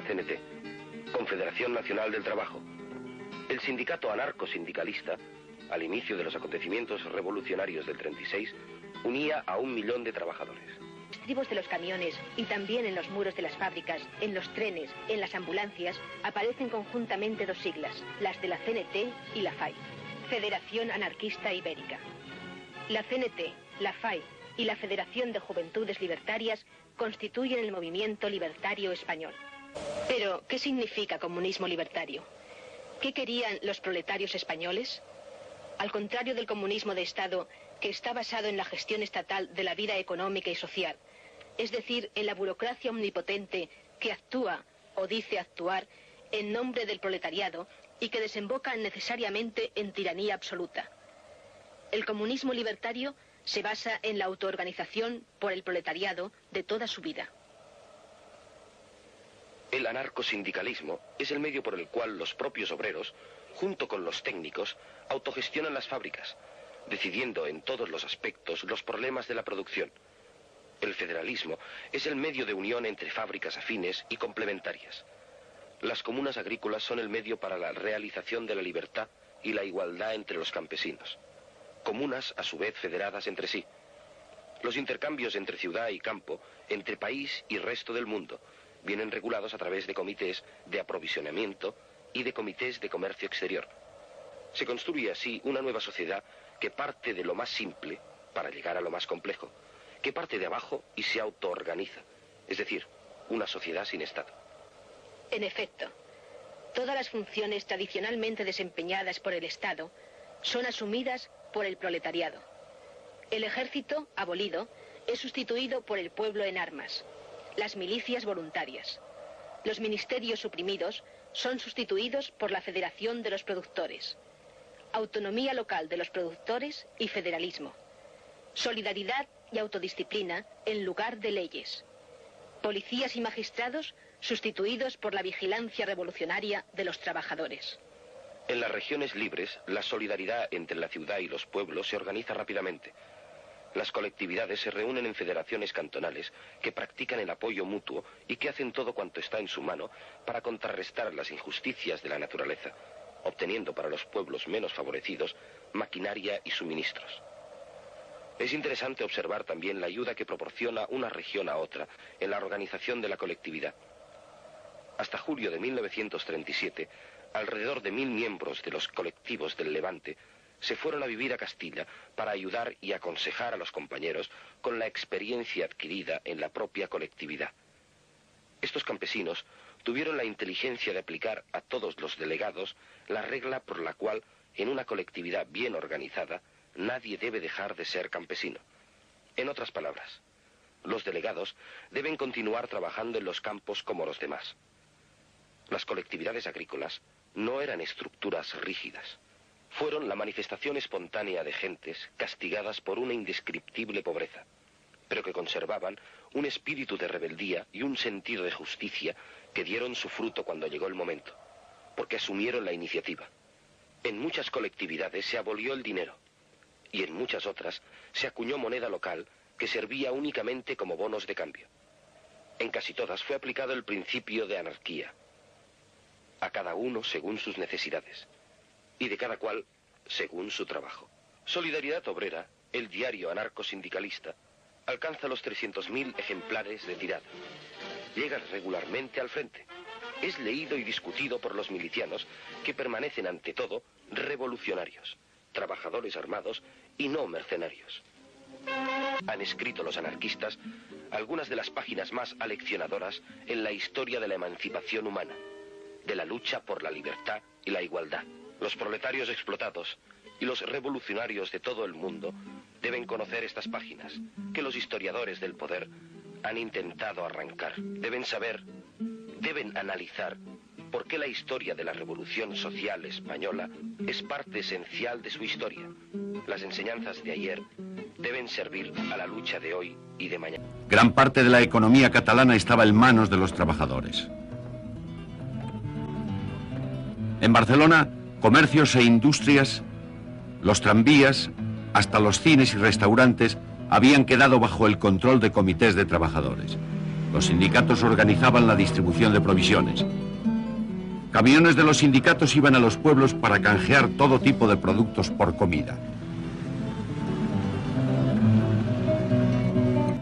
CNT, Confederación Nacional del Trabajo. El sindicato anarcosindicalista, al inicio de los acontecimientos revolucionarios del 36, unía a 1 millón de trabajadores. En los estribos de los camiones y también en los muros de las fábricas, en los trenes, en las ambulancias, aparecen conjuntamente 2 siglas, las de la CNT y la FAI, Federación Anarquista Ibérica. La CNT, la FAI y la Federación de Juventudes Libertarias constituyen el movimiento libertario español. Pero, ¿qué significa comunismo libertario? ¿Qué querían los proletarios españoles? Al contrario del comunismo de Estado, que está basado en la gestión estatal de la vida económica y social, es decir, en la burocracia omnipotente que actúa o dice actuar en nombre del proletariado y que desemboca necesariamente en tiranía absoluta. El comunismo libertario se basa en la autoorganización por el proletariado de toda su vida. El anarcosindicalismo es el medio por el cual los propios obreros, junto con los técnicos, autogestionan las fábricas, decidiendo en todos los aspectos los problemas de la producción. El federalismo es el medio de unión entre fábricas afines y complementarias. Las comunas agrícolas son el medio para la realización de la libertad y la igualdad entre los campesinos. Comunas, a su vez, federadas entre sí. Los intercambios entre ciudad y campo, entre país y resto del mundo, vienen regulados a través de comités de aprovisionamiento y de comités de comercio exterior. Se construye así una nueva sociedad que parte de lo más simple para llegar a lo más complejo, que parte de abajo y se autoorganiza, es decir, una sociedad sin Estado. En efecto, todas las funciones tradicionalmente desempeñadas por el Estado son asumidas por el proletariado. El ejército, abolido, es sustituido por el pueblo en armas, las milicias voluntarias. Los ministerios suprimidos son sustituidos por la Federación de los Productores. Autonomía local de los productores y federalismo. Solidaridad y autodisciplina en lugar de leyes. Policías y magistrados sustituidos por la vigilancia revolucionaria de los trabajadores. En las regiones libres, la solidaridad entre la ciudad y los pueblos se organiza rápidamente. Las colectividades se reúnen en federaciones cantonales que practican el apoyo mutuo y que hacen todo cuanto está en su mano para contrarrestar las injusticias de la naturaleza, obteniendo para los pueblos menos favorecidos maquinaria y suministros. Es interesante observar también la ayuda que proporciona una región a otra en la organización de la colectividad. Hasta julio de 1937, alrededor de 1000 miembros de los colectivos del Levante se fueron a vivir a Castilla para ayudar y aconsejar a los compañeros con la experiencia adquirida en la propia colectividad. Estos campesinos tuvieron la inteligencia de aplicar a todos los delegados la regla por la cual, en una colectividad bien organizada, nadie debe dejar de ser campesino. En otras palabras, los delegados deben continuar trabajando en los campos como los demás. Las colectividades agrícolas no eran estructuras rígidas. Fueron la manifestación espontánea de gentes castigadas por una indescriptible pobreza, pero que conservaban un espíritu de rebeldía y un sentido de justicia que dieron su fruto cuando llegó el momento, porque asumieron la iniciativa. En muchas colectividades se abolió el dinero, y en muchas otras se acuñó moneda local que servía únicamente como bonos de cambio. En casi todas fue aplicado el principio de anarquía, a cada uno según sus necesidades, y de cada cual según su trabajo. Solidaridad Obrera, el diario anarcosindicalista, alcanza los 300.000 ejemplares de tirada. Llega regularmente al frente. Es leído y discutido por los milicianos, que permanecen ante todo revolucionarios, trabajadores armados y no mercenarios. Han escrito los anarquistas algunas de las páginas más aleccionadoras en la historia de la emancipación humana, de la lucha por la libertad y la igualdad. Los proletarios explotados y los revolucionarios de todo el mundo deben conocer estas páginas que los historiadores del poder han intentado arrancar. Deben saber, deben analizar por qué la historia de la Revolución Social Española es parte esencial de su historia. Las enseñanzas de ayer deben servir a la lucha de hoy y de mañana. Gran parte de la economía catalana estaba en manos de los trabajadores. En Barcelona, comercios e industrias, los tranvías, hasta los cines y restaurantes habían quedado bajo el control de comités de trabajadores. Los sindicatos organizaban la distribución de provisiones. Camiones de los sindicatos iban a los pueblos para canjear todo tipo de productos por comida.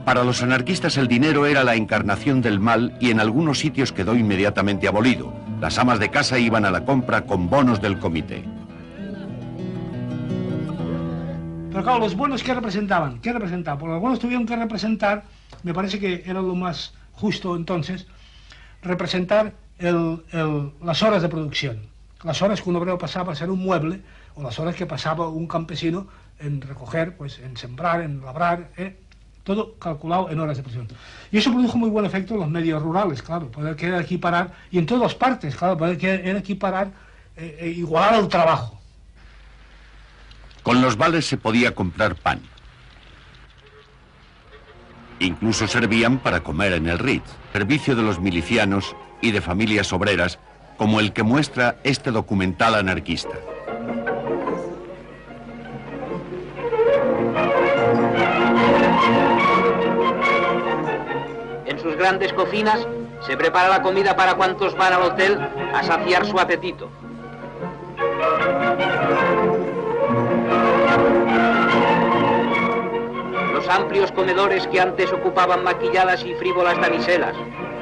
Para los anarquistas el dinero era la encarnación del mal y en algunos sitios quedó inmediatamente abolido. Las amas de casa iban a la compra con bonos del comité. Pero claro, los bonos, ¿qué representaban? ¿Qué representaban? Porque los bonos tuvieron que representar, me parece que era lo más justo entonces, representar las horas de producción. Las horas que un obrero pasaba a hacer un mueble, o las horas que pasaba un campesino en recoger, pues en sembrar, en labrar, todo calculado en horas de producción. Y eso produjo muy buen efecto en los medios rurales, claro, poder querer equiparar, y en todas partes, claro, poder querer equiparar, igualar el trabajo. Con los vales se podía comprar pan. Incluso servían para comer en el Ritz, servicio de los milicianos y de familias obreras, como el que muestra este documental anarquista. En sus grandes cocinas se prepara la comida para cuantos van al hotel a saciar su apetito. Los amplios comedores que antes ocupaban maquilladas y frívolas damiselas,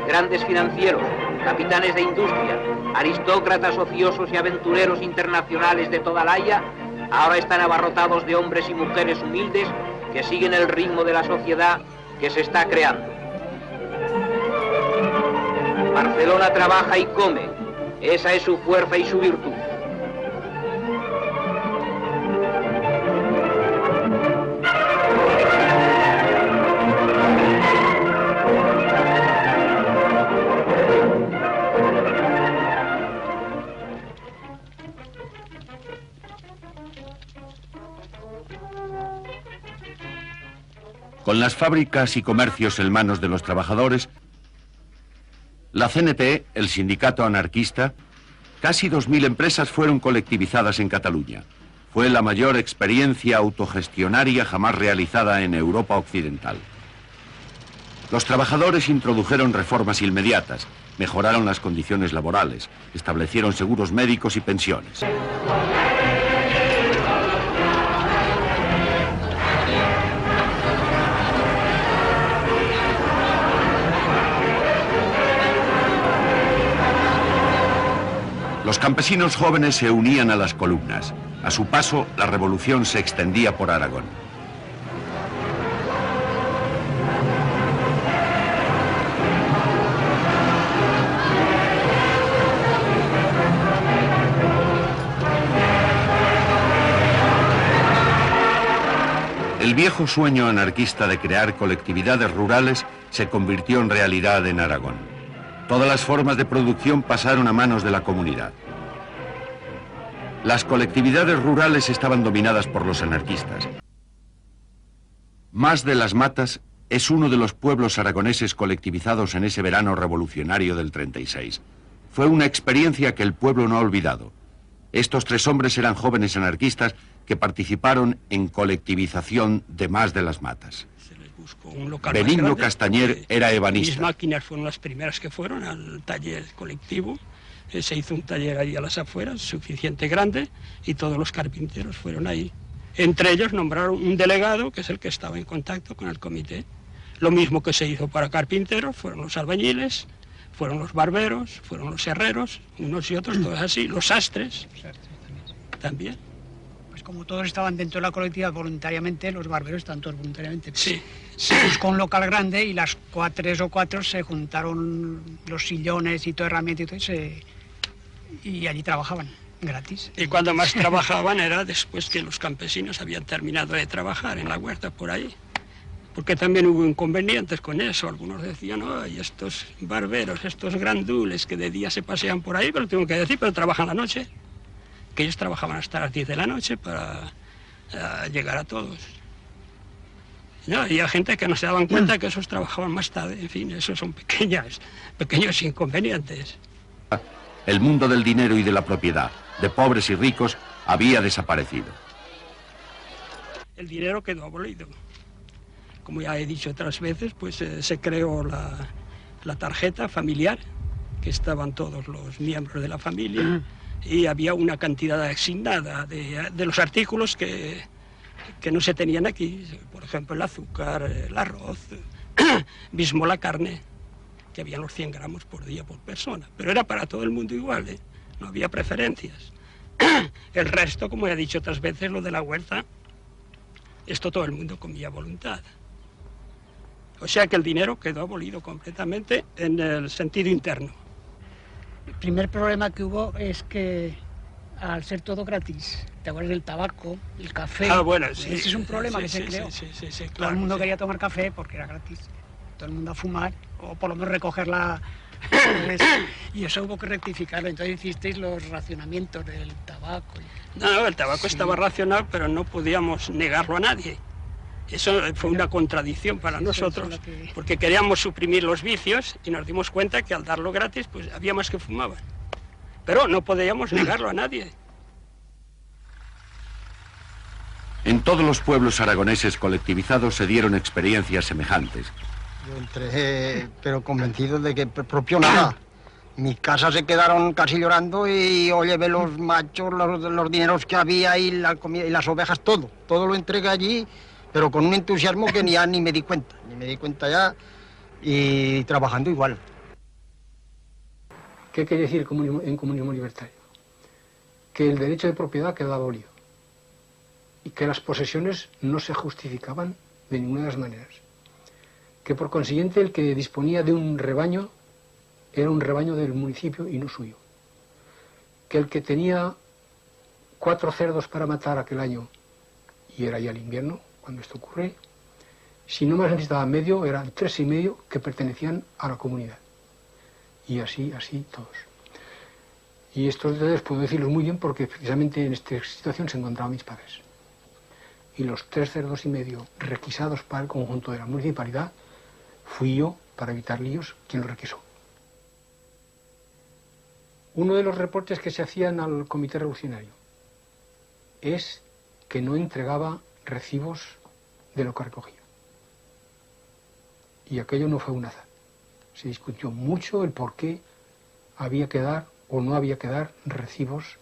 grandes financieros, capitanes de industria, aristócratas ociosos y aventureros internacionales de toda la Haya, ahora están abarrotados de hombres y mujeres humildes que siguen el ritmo de la sociedad que se está creando. Barcelona trabaja y come, esa es su fuerza y su virtud. Con las fábricas y comercios en manos de los trabajadores, la CNT, el sindicato anarquista, casi 2000 empresas fueron colectivizadas en Cataluña. Fue la mayor experiencia autogestionaria jamás realizada en Europa occidental. Los trabajadores introdujeron reformas inmediatas, mejoraron las condiciones laborales, establecieron seguros médicos y pensiones. Los campesinos jóvenes se unían a las columnas. A su paso, la revolución se extendía por Aragón. El viejo sueño anarquista de crear colectividades rurales se convirtió en realidad en Aragón. Todas las formas de producción pasaron a manos de la comunidad. Las colectividades rurales estaban dominadas por los anarquistas. Mas de las Matas es uno de los pueblos aragoneses colectivizados en ese verano revolucionario del 36. Fue una experiencia que el pueblo no ha olvidado. Estos 3 hombres eran jóvenes anarquistas que participaron en colectivización de Mas de las Matas. Benigno Castañer era ebanista. Mis máquinas fueron las primeras que fueron al taller colectivo. Se hizo un taller ahí a las afueras, suficiente grande, y todos los carpinteros fueron ahí. Entre ellos nombraron un delegado, que es el que estaba en contacto con el comité. Lo mismo que se hizo para carpinteros, fueron los albañiles, fueron los barberos, fueron los herreros, unos y otros, todos así, los sastres también. Pues como todos estaban dentro de la colectividad voluntariamente, los barberos están todos voluntariamente. Sí. Se buscó un local grande y las 3 o 4 se juntaron los sillones y toda herramienta y todo, y allí trabajaban gratis. Y cuando más trabajaban era después que los campesinos habían terminado de trabajar en la huerta por ahí. Porque también hubo inconvenientes con eso. Algunos decían, ay, estos barberos, estos grandules que de día se pasean por ahí, pero tengo que decir, pero trabajan la noche. Que ellos trabajaban hasta las 10 de la noche para llegar a todos. No, había gente que no se daban cuenta que esos trabajaban más tarde. En fin, esos son pequeños inconvenientes. El mundo del dinero y de la propiedad, de pobres y ricos, había desaparecido. El dinero quedó abolido. Como ya he dicho otras veces, pues se creó la tarjeta familiar, que estaban todos los miembros de la familia, y había una cantidad asignada de los artículos que no se tenían aquí, por ejemplo el azúcar, el arroz, mismo la carne, que había los 100 gramos por día por persona, pero era para todo el mundo igual, ¿eh? No había preferencias. El resto, como he dicho otras veces, lo de la huerta, esto todo el mundo comía a voluntad. O sea que el dinero quedó abolido completamente en el sentido interno. El primer problema que hubo es que al ser todo gratis, te acuerdas del tabaco, el café, bueno, sí, ese es un problema que se creó. Todo el mundo quería tomar café porque era gratis, todo el mundo a fumar, o por lo menos recoger la... y eso hubo que rectificarlo, entonces hicisteis los racionamientos del tabaco. No, el tabaco estaba racionado, pero no podíamos negarlo a nadie. Eso fue una contradicción para nosotros, porque queríamos suprimir los vicios y nos dimos cuenta que al darlo gratis, pues había más que fumaban. Pero no podíamos negarlo a nadie. En todos los pueblos aragoneses colectivizados se dieron experiencias semejantes. Yo entré, pero convencido de que propio nada. Mis casas se quedaron casi llorando y yo llevé los machos, los dineros que había y la comida y las ovejas, todo lo entregué allí, pero con un entusiasmo que ni me di cuenta ya, y trabajando igual. ¿Qué quiere decir en comunismo libertario? Que el derecho de propiedad quedaba abolido y que las posesiones no se justificaban de ninguna de las maneras. Que por consiguiente el que disponía de un rebaño era un rebaño del municipio y no suyo. Que el que tenía 4 cerdos para matar aquel año, y era ya el invierno cuando esto ocurre, si no más necesitaba medio, eran 3 y medio que pertenecían a la comunidad. Y así todos. Y estos detalles puedo decirlos muy bien porque precisamente en esta situación se encontraban mis padres. Y los 3 cerdos y medio requisados para el conjunto de la municipalidad, fui yo, para evitar líos, quien lo requisó. Uno de los reportes que se hacían al Comité Revolucionario es que no entregaba recibos de lo que recogía. Y aquello no fue un azar. Se discutió mucho el por qué había que dar o no había que dar recibos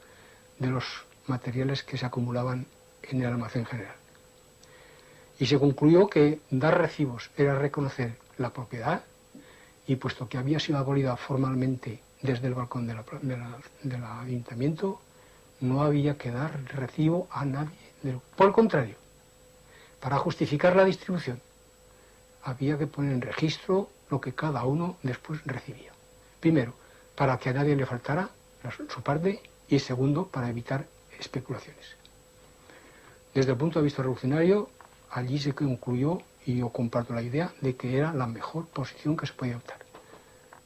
de los materiales que se acumulaban en el almacén general. Y se concluyó que dar recibos era reconocer la propiedad, y puesto que había sido abolida formalmente desde el balcón del ayuntamiento, no había que dar recibo a nadie. Por el contrario, para justificar la distribución, había que poner en registro lo que cada uno después recibía. Primero, para que a nadie le faltara su parte, y segundo, para evitar especulaciones. Desde el punto de vista revolucionario, allí se concluyó, y yo comparto la idea, de que era la mejor posición que se podía optar.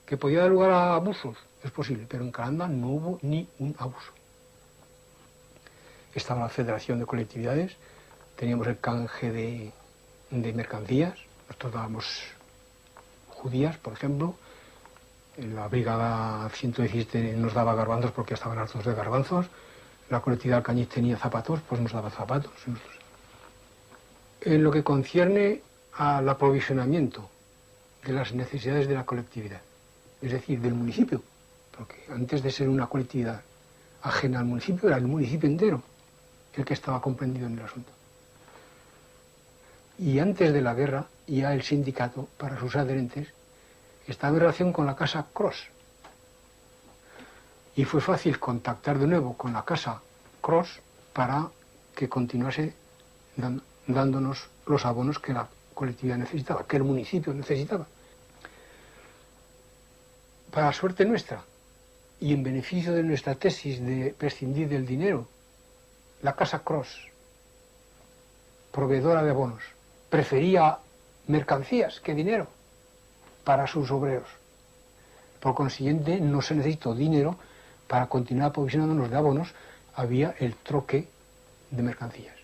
¿Que podía dar lugar a abusos? Es posible, pero en Calanda no hubo ni un abuso. Estaba la Federación de Colectividades, teníamos el canje de mercancías, nosotros dábamos judías, por ejemplo, la brigada 117 nos daba garbanzos porque estaban hartos de garbanzos, la colectividad Alcañiz tenía zapatos, pues nos daba zapatos. En lo que concierne al aprovisionamiento de las necesidades de la colectividad, es decir, del municipio, porque antes de ser una colectividad ajena al municipio, era el municipio entero el que estaba comprendido en el asunto. Y antes de la guerra, ya el sindicato, para sus adherentes, estaba en relación con la Casa Cros. Y fue fácil contactar de nuevo con la Casa Cros para que continuase dándonos los abonos que la colectividad necesitaba, que el municipio necesitaba. Para suerte nuestra, y en beneficio de nuestra tesis de prescindir del dinero, la Casa Cros, proveedora de abonos, prefería mercancías que dinero para sus obreros. Por consiguiente, no se necesitó dinero para continuar aprovisionándonos de abonos, había el troque de mercancías.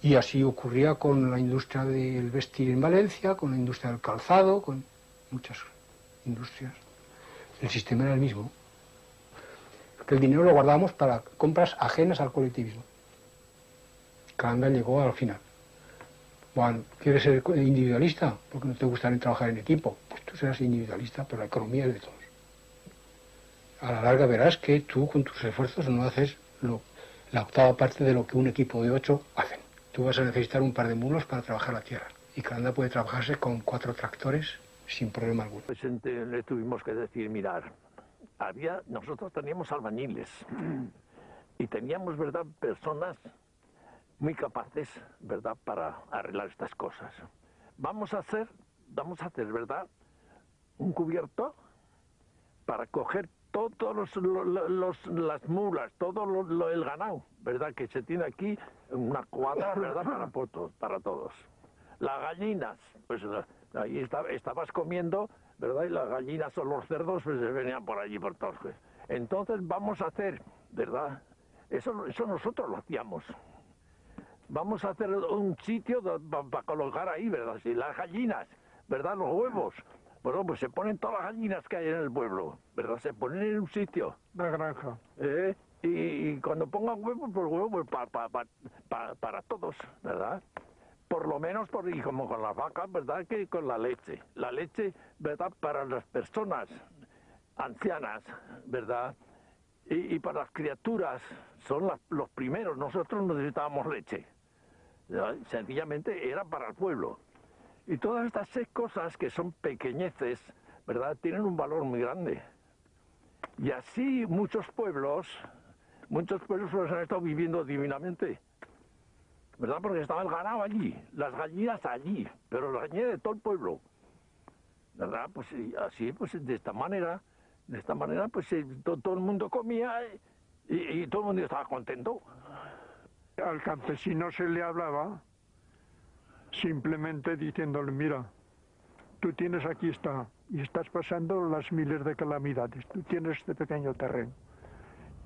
Y así ocurría con la industria del vestir en Valencia, con la industria del calzado, con muchas industrias. El sistema era el mismo. Que el dinero lo guardábamos para compras ajenas al colectivismo. Calanda llegó al final. Bueno, ¿quieres ser individualista? Porque no te gusta trabajar en equipo. Pues tú serás individualista, pero la economía es de todos. A la larga verás que tú con tus esfuerzos no haces la octava parte de lo que un equipo de 8 hacen. Tú vas a necesitar un par de mulos para trabajar la tierra. Y Calanda puede trabajarse con 4 tractores sin problema alguno. Pues le tuvimos que decir, mirar, nosotros teníamos albañiles y teníamos, ¿verdad?, personas muy capaces, ¿verdad?, para arreglar estas cosas. Vamos a hacer, ¿verdad?, un cubierto para coger todos las mulas, todo el ganado, ¿verdad?, que se tiene aquí, una cuadra, ¿verdad?, para todos. Las gallinas, pues ahí estabas comiendo, ¿verdad?, y las gallinas o los cerdos pues venían por allí por todos. Entonces vamos a hacer, ¿verdad?, eso nosotros lo hacíamos. Vamos a hacer un sitio para colocar ahí, ¿verdad?, si las gallinas, ¿verdad?, los huevos. Bueno, pues se ponen todas las gallinas que hay en el pueblo, ¿verdad? Se ponen en un sitio. Una granja. Y cuando pongan huevos, pues huevos para todos, ¿verdad? Por lo menos, y como con las vacas, ¿verdad?, que con la leche. La leche, ¿verdad?, para las personas ancianas, ¿verdad? Y para las criaturas, son los primeros. Nosotros necesitábamos leche. ¿Verdad? Sencillamente era para el pueblo. Y todas estas 6 cosas que son pequeñeces, ¿verdad?, tienen un valor muy grande. Y así muchos pueblos pues han estado viviendo divinamente, ¿verdad?, porque estaba el ganado allí, las gallinas allí, pero las gallinas de todo el pueblo, ¿verdad? Pues así, pues de esta manera, pues todo el mundo comía y todo el mundo estaba contento. Al campesino se le hablaba simplemente diciéndole, mira, tú tienes aquí y estás pasando las miles de calamidades, tú tienes este pequeño terreno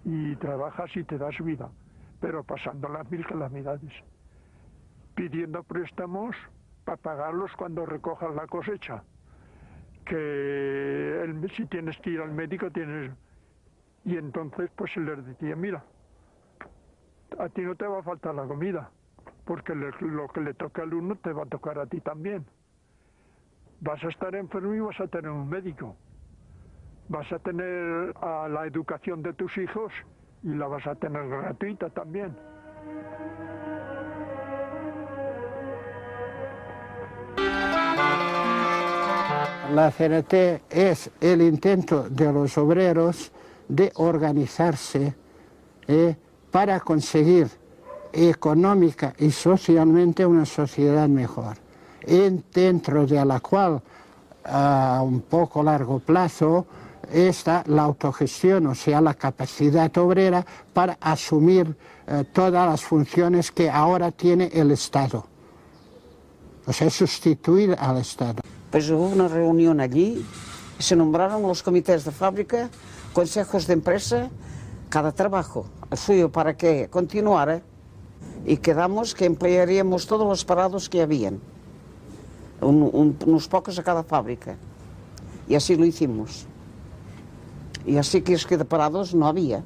y trabajas y te das vida, pero pasando las 1000 calamidades, pidiendo préstamos para pagarlos cuando recojas la cosecha, que si tienes que ir al médico y entonces pues se les decía, mira, a ti no te va a faltar la comida, porque lo que le toca al uno te va a tocar a ti también. Vas a estar enfermo y vas a tener un médico. Vas a tener la educación de tus hijos y la vas a tener gratuita también. La CNT es el intento de los obreros de organizarse para conseguir económica y socialmente una sociedad mejor, dentro de la cual a un poco largo plazo está la autogestión, o sea, la capacidad obrera para asumir todas las funciones que ahora tiene el Estado, o sea, sustituir al Estado. Pues hubo una reunión allí, se nombraron los comités de fábrica, consejos de empresa, cada trabajo, el suyo para que continuara, y quedamos que emplearíamos todos los parados que habían, unos pocos a cada fábrica, y así lo hicimos. Y así que es que de parados no había.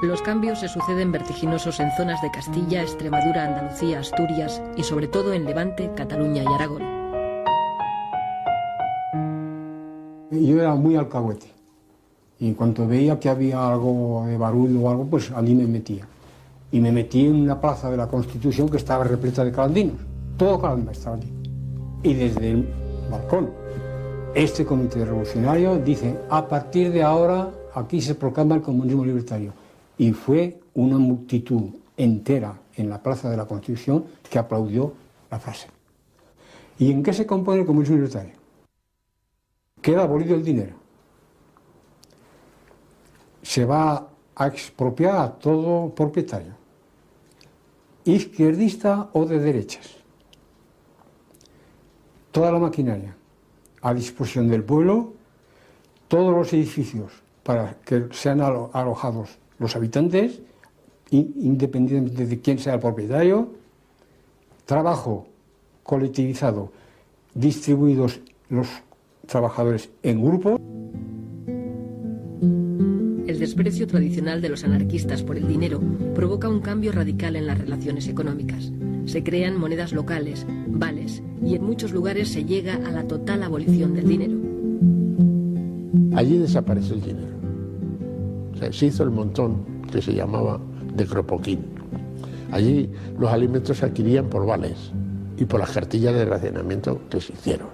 Los cambios se suceden vertiginosos en zonas de Castilla, Extremadura, Andalucía, Asturias y sobre todo en Levante, Cataluña y Aragón. Yo era muy alcahuete y en cuanto veía que había algo de barullo o algo, pues allí me metía. Y me metí en una plaza de la Constitución que estaba repleta de calandinos. Todo Calanda estaba allí. Y desde el balcón, este comité revolucionario dice, a partir de ahora aquí se proclama el comunismo libertario. Y fue una multitud entera en la plaza de la Constitución que aplaudió la frase. ¿Y en qué se compone el comunismo libertario? Queda abolido el dinero. Se va a expropiar a todo propietario, izquierdista o de derechas. Toda la maquinaria a disposición del pueblo, todos los edificios para que sean alojados los habitantes, independientemente de quién sea el propietario, trabajo colectivizado, distribuidos los trabajadores en grupos. El desprecio tradicional de los anarquistas por el dinero provoca un cambio radical en las relaciones económicas. Se crean monedas locales, vales, y en muchos lugares se llega a la total abolición del dinero. Allí desaparece el dinero. O sea, se hizo el montón que se llamaba de Kropokin. Allí los alimentos se adquirían por vales y por las cartillas de racionamiento que se hicieron.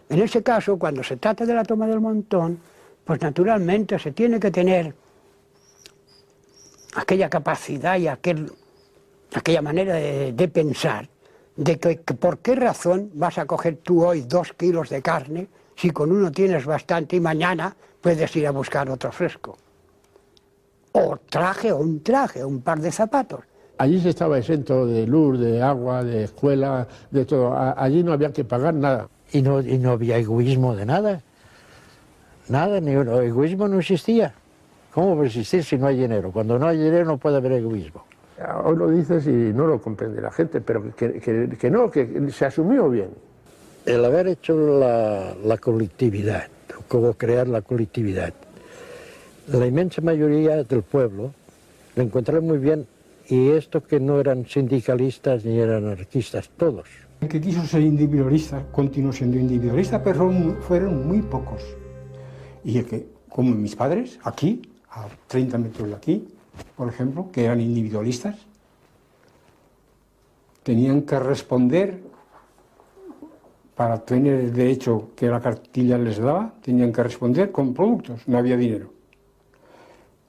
En ese caso, cuando se trata de la toma del montón, pues naturalmente se tiene que tener aquella capacidad y aquella manera de pensar, de que por qué razón vas a coger tú hoy 2 kilos de carne si con uno tienes bastante y mañana puedes ir a buscar otro fresco. O un par de zapatos. Allí se estaba exento de luz, de agua, de escuela, de todo. Allí no había que pagar nada. Y no había egoísmo de nada. Nada, ni el egoísmo no existía. ¿Cómo va a existir si no hay dinero? Cuando no hay dinero no puede haber egoísmo. Hoy lo dices y no lo comprende la gente, pero que no, que se asumió bien. El haber hecho la colectividad, como crear la colectividad, la inmensa mayoría del pueblo lo encontraron muy bien, y estos que no eran sindicalistas ni eran anarquistas, todos. El que quiso ser individualista continuó siendo individualista, pero fueron muy pocos. Y el que, como mis padres, aquí, a 30 metros de aquí, por ejemplo, que eran individualistas, tenían que responder, para tener el derecho que la cartilla les daba, tenían que responder con productos, no había dinero.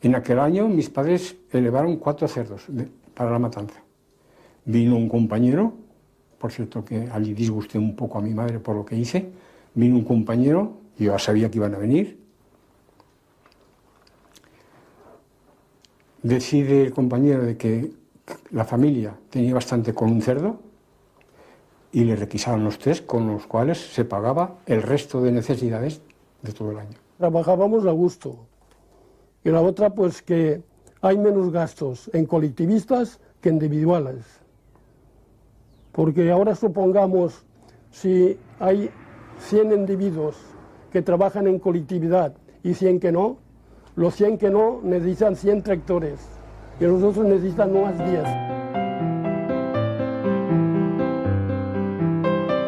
En aquel año mis padres elevaron 4 cerdos para la matanza. Vino un compañero, por cierto que allí disgusté un poco a mi madre por lo que hice, vino un compañero, yo ya sabía que iban a venir, decide el compañero de que la familia tenía bastante con un cerdo y le requisaron los 3, con los cuales se pagaba el resto de necesidades de todo el año. Trabajábamos a gusto. Y la otra, pues que hay menos gastos en colectivistas que individuales. Porque ahora supongamos, si hay 100 individuos que trabajan en colectividad y 100 que no, los 100 que no necesitan 100 tractores y los otros necesitan más 10.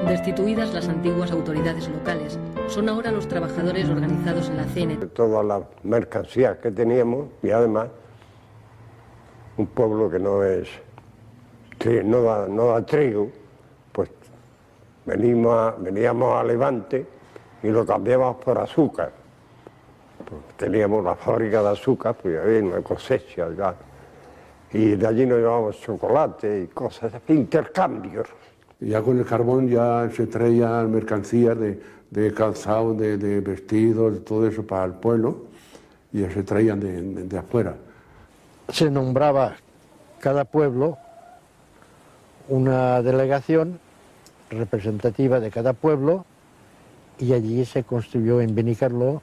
Destituidas las antiguas autoridades locales, son ahora los trabajadores organizados en la CNT. Todas las mercancías que teníamos, y además un pueblo que no da trigo, pues veníamos a Levante y lo cambiábamos por azúcar. Pues teníamos la fábrica de azúcar, pues había una cosecha ya. Y de allí nos llevábamos chocolate y cosas, intercambios. Ya con el carbón ya se traían mercancías de calzado, de vestidos, todo eso para el pueblo, y ya se traían de afuera. Se nombraba cada pueblo una delegación representativa de cada pueblo, y allí se construyó en Benicarló,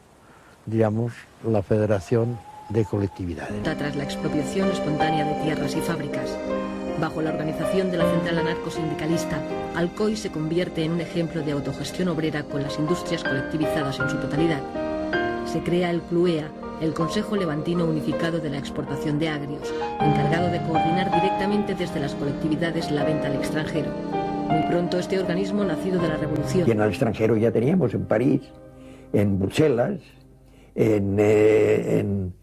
digamos, la Federación de Colectividades. Tras la expropiación espontánea de tierras y fábricas, bajo la organización de la Central Anarcosindicalista, Alcoy se convierte en un ejemplo de autogestión obrera con las industrias colectivizadas en su totalidad. Se crea el CLUEA, el Consejo Levantino Unificado de la Exportación de Agrios, encargado de coordinar directamente desde las colectividades la venta al extranjero. Muy pronto este organismo, nacido de la Revolución. Y en el extranjero ya teníamos, en París, en Bruselas, en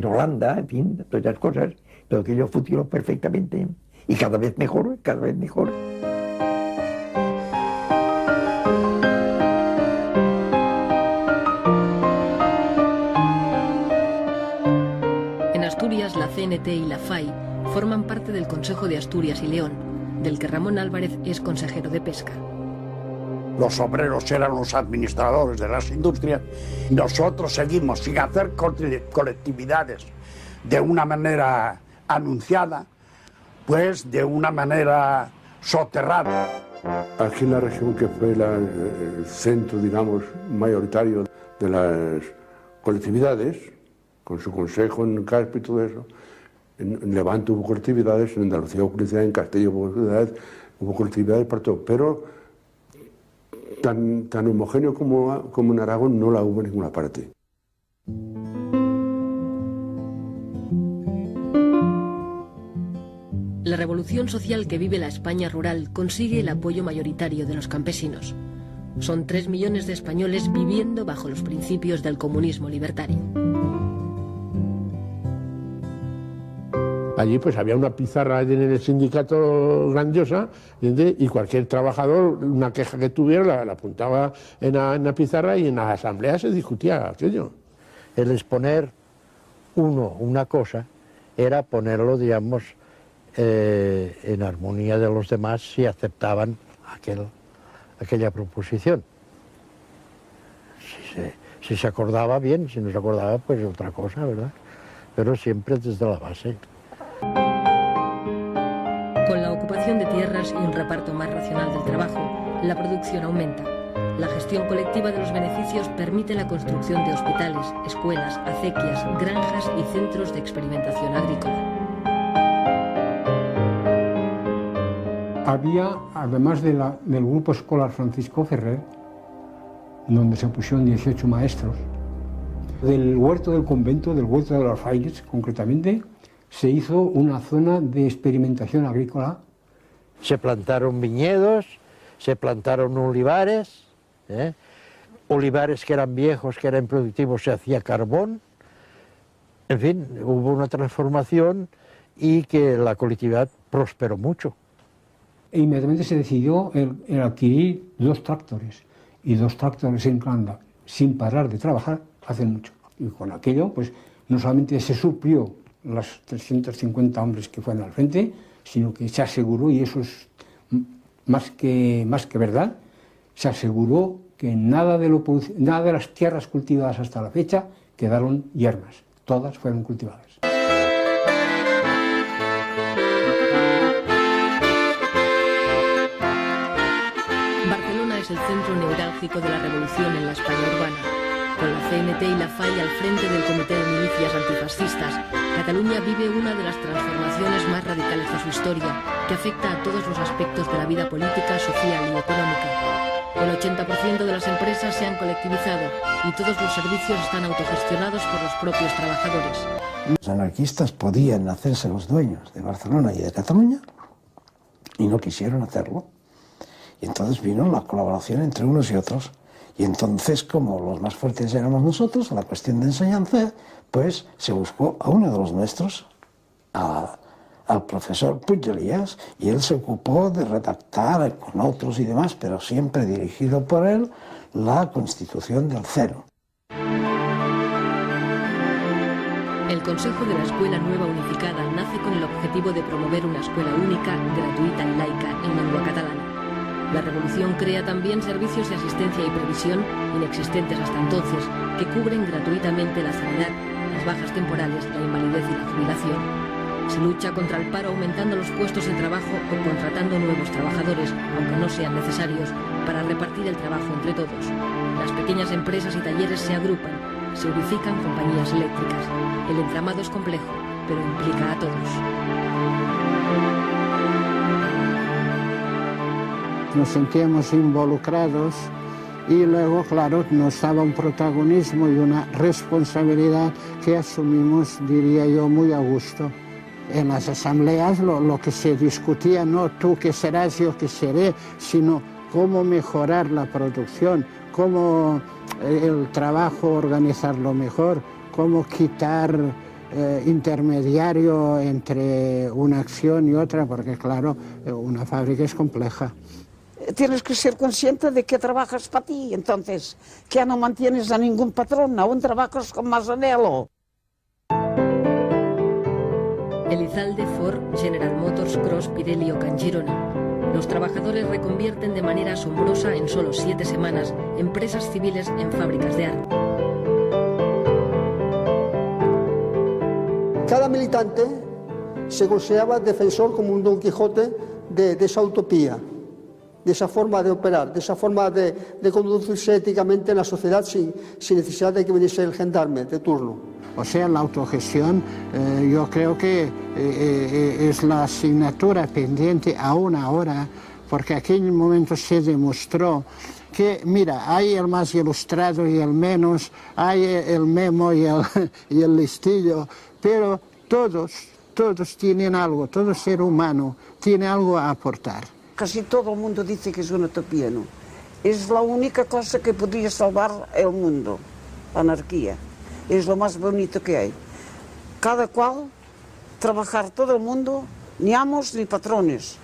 Holanda, en fin, todas esas cosas, pero que ellos funcionan perfectamente y cada vez mejor, cada vez mejor. En Asturias, la CNT y la FAI forman parte del Consejo de Asturias y León, del que Ramón Álvarez es consejero de Pesca. Los obreros eran los administradores de las industrias. Nosotros seguimos sin hacer colectividades de una manera anunciada, pues de una manera soterrada. Aquí en la región, que fue el centro, digamos, mayoritario de las colectividades, con su consejo en Caspe y todo eso, en Levante hubo colectividades, en Andalucía hubo colectividades, en Castilla hubo colectividades para todo, pero tan homogéneo como en Aragón no la hubo en ninguna parte. La revolución social que vive la España rural consigue el apoyo mayoritario de los campesinos. Son 3 millones de españoles viviendo bajo los principios del comunismo libertario. Allí pues había una pizarra en el sindicato grandiosa, y cualquier trabajador, una queja que tuviera, la apuntaba en la pizarra, y en las asambleas se discutía aquello. El exponer una cosa era ponerlo, digamos, en armonía de los demás si aceptaban aquella proposición. Si se acordaba bien, si no se acordaba, pues otra cosa, ¿verdad? Pero siempre desde la base. Con la ocupación de tierras y un reparto más racional del trabajo, la producción aumenta. La gestión colectiva de los beneficios permite la construcción de hospitales, escuelas, acequias, granjas y centros de experimentación agrícola. Había, además del grupo escolar Francisco Ferrer, donde se pusieron 18 maestros, del huerto del convento, del huerto de los frailes concretamente, se hizo una zona de experimentación agrícola. Se plantaron viñedos, se plantaron olivares, olivares que eran viejos, que eran productivos, se hacía carbón. En fin, hubo una transformación y que la colectividad prosperó mucho. E inmediatamente se decidió el adquirir 2 tractores, y 2 tractores en Irlanda, sin parar de trabajar, hacen mucho. Y con aquello, pues, no solamente se suplió los 350 hombres que fueron al frente, sino que se aseguró, y eso es más que verdad, se aseguró que nada de las tierras cultivadas hasta la fecha quedaron yermas, todas fueron cultivadas. Barcelona es el centro neurálgico de la revolución en la España urbana. Con la CNT y la FAI al frente del Comité de Milicias Antifascistas, Cataluña vive una de las transformaciones más radicales de su historia, que afecta a todos los aspectos de la vida política, social y económica. El 80% de las empresas se han colectivizado y todos los servicios están autogestionados por los propios trabajadores. Los anarquistas podían hacerse los dueños de Barcelona y de Cataluña y no quisieron hacerlo. Y entonces vino la colaboración entre unos y otros. Y entonces, como los más fuertes éramos nosotros, la cuestión de enseñanza, pues se buscó a uno de los nuestros, al profesor Puig Elias, y él se ocupó de redactar con otros y demás, pero siempre dirigido por él, la Constitución del Cero. El Consejo de la Escuela Nueva Unificada nace con el objetivo de promover una escuela única, gratuita y laica en lengua catalana. La revolución crea también servicios de asistencia y previsión, inexistentes hasta entonces, que cubren gratuitamente la sanidad, las bajas temporales, la invalidez y la jubilación. Se lucha contra el paro aumentando los puestos de trabajo o contratando nuevos trabajadores, aunque no sean necesarios, para repartir el trabajo entre todos. Las pequeñas empresas y talleres se agrupan, se unifican compañías eléctricas. El entramado es complejo, pero implica a todos. Nos sentíamos involucrados y luego, claro, nos daba un protagonismo y una responsabilidad que asumimos, diría yo, muy a gusto. En las asambleas lo que se discutía, no tú que serás, yo que seré, sino cómo mejorar la producción, cómo el trabajo organizarlo mejor, cómo quitar intermediario entre una acción y otra, porque claro, una fábrica es compleja. Tienes que ser consciente de que trabajas para ti, entonces, que ya no mantienes a ningún patrón, aún trabajas con más anhelo. Elizalde, Ford, General Motors, Cross, Pirelli o Can Girona. Los trabajadores reconvierten de manera asombrosa en solo 7 semanas empresas civiles en fábricas de arte. Cada militante se consideraba defensor como un Don Quijote de esa utopía, de esa forma de operar, de esa forma de conducirse éticamente en la sociedad sin necesidad de que viniese el gendarme de turno. O sea, la autogestión yo creo que es la asignatura pendiente aún ahora, porque en aquel momento se demostró que, mira, hay el más ilustrado y el menos, hay el memo y el listillo, pero todos todos tienen algo, todo ser humano tiene algo a aportar. Casi todo el mundo dice que es una utopía, ¿no? Es la única cosa que podría salvar el mundo, la anarquía. Es lo más bonito que hay. Cada cual, trabajar todo el mundo, ni amos ni patrones.